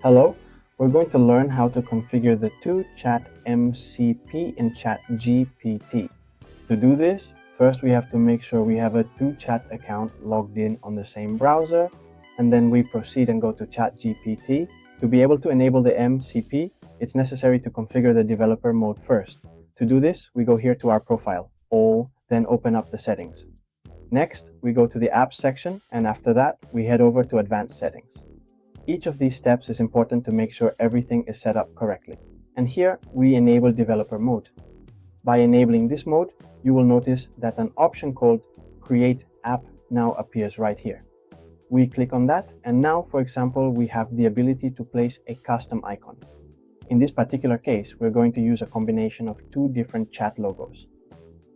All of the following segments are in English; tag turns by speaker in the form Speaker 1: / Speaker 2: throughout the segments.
Speaker 1: Hello, we're going to learn how to configure the two-chat MCP in ChatGPT. To do this, first we have to make sure we have a two-chat account logged in on the same browser, and then we proceed and go to ChatGPT. To be able to enable the MCP, it's necessary to configure the developer mode first. To do this, we go here to our profile, then open up the settings. Next, we go to the apps section, and after that, we head over to advanced settings. Each of these steps is important to make sure everything is set up correctly. And here we enable developer mode. By enabling this mode, you will notice that an option called Create App now appears right here. We click on that, and now, for example, we have the ability to place a custom icon. In this particular case, we're going to use a combination of two different chat logos.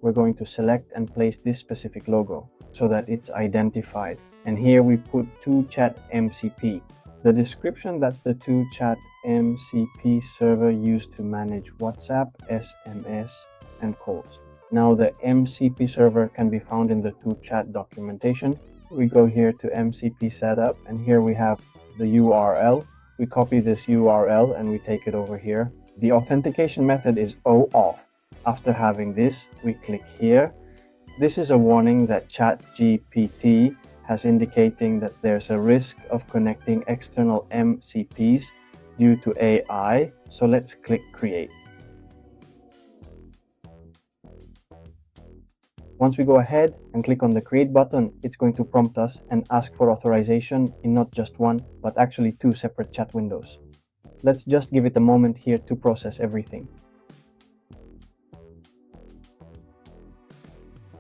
Speaker 1: We're going to select and place this specific logo so that it's identified. And here we put two-chat MCP. The description, that's the two-chat MCP server used to manage WhatsApp, SMS, and calls. Now the MCP server can be found in the two-chat documentation. We go here to MCP setup, and here we have the URL. We copy this URL and we take it over here. The authentication method is OAuth. After having this, we click here. This is a warning that ChatGPT has indicating that there's a risk of connecting external MCPs due to AI. So let's click Create. Once we go ahead and click on the Create button, it's going to prompt us and ask for authorization in not just one, but actually two separate chat windows. Let's just give it a moment here to process everything.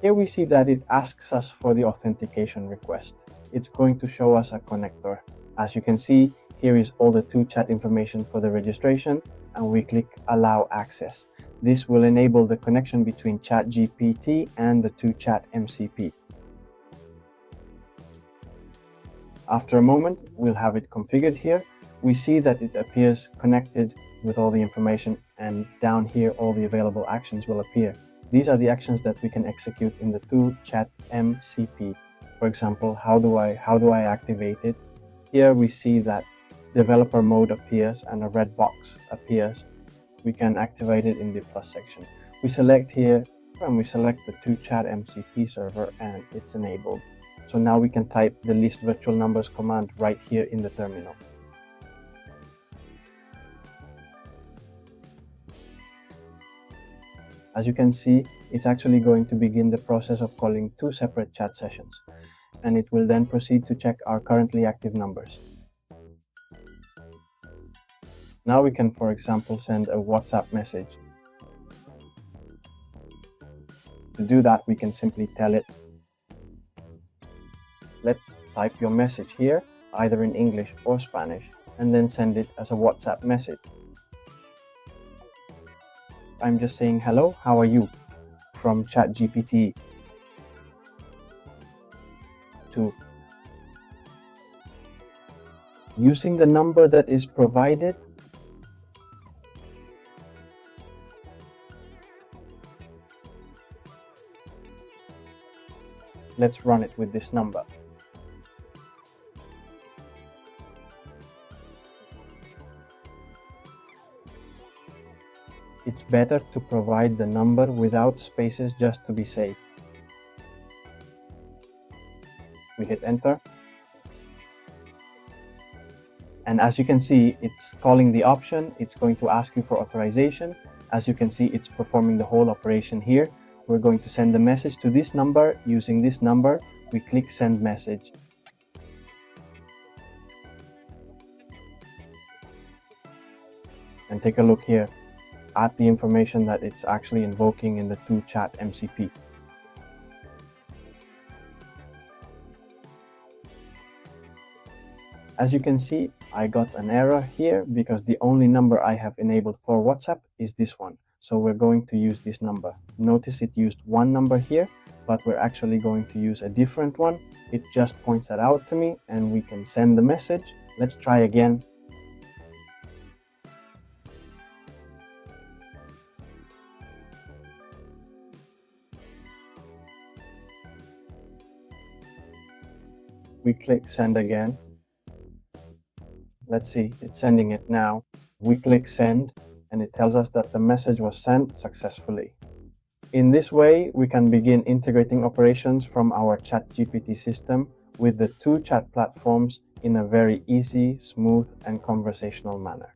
Speaker 1: Here we see that it asks us for the authentication request. It's going to show us a connector. As you can see, here is all the two-chat information for the registration, and we click Allow Access. This will enable the connection between ChatGPT and the two-chat MCP. After a moment, we'll have it configured here. We see that it appears connected with all the information, and down here all the available actions will appear. These are the actions that we can execute in the two-chat MCP. For example, how do I activate it? Here we see that developer mode appears and a red box appears. We can activate it in the plus section. We select here and we select the two-chat MCP server, and it's enabled. So now we can type the list virtual numbers command right here in the terminal. As you can see, it's actually going to begin the process of calling two separate chat sessions, and it will then proceed to check our currently active numbers. Now we can, for example, send a WhatsApp message. To do that, we can simply tell it, let's type your message here, either in English or Spanish, and then send it as a WhatsApp message. I'm just saying, hello, how are you? From ChatGPT to using the number that is provided. Let's run it with this number. It's better to provide the number without spaces just to be safe. We hit enter. And as you can see, it's calling the option. It's going to ask you for authorization. As you can see, it's performing the whole operation here. We're going to send the message to this number. Using this number, we click send message. And take a look here at the information that it's actually invoking in the two-chat MCP. As you can see, I got an error here because the only number I have enabled for WhatsApp is this one. So we're going to use this number. Notice it used one number here, but we're actually going to use a different one. It just points that out to me, and we can send the message. Let's try again. We click send again. Let's see, it's sending it now. We click send and it tells us that the message was sent successfully. In this way, we can begin integrating operations from our ChatGPT system with the two chat platforms in a very easy, smooth, and conversational manner.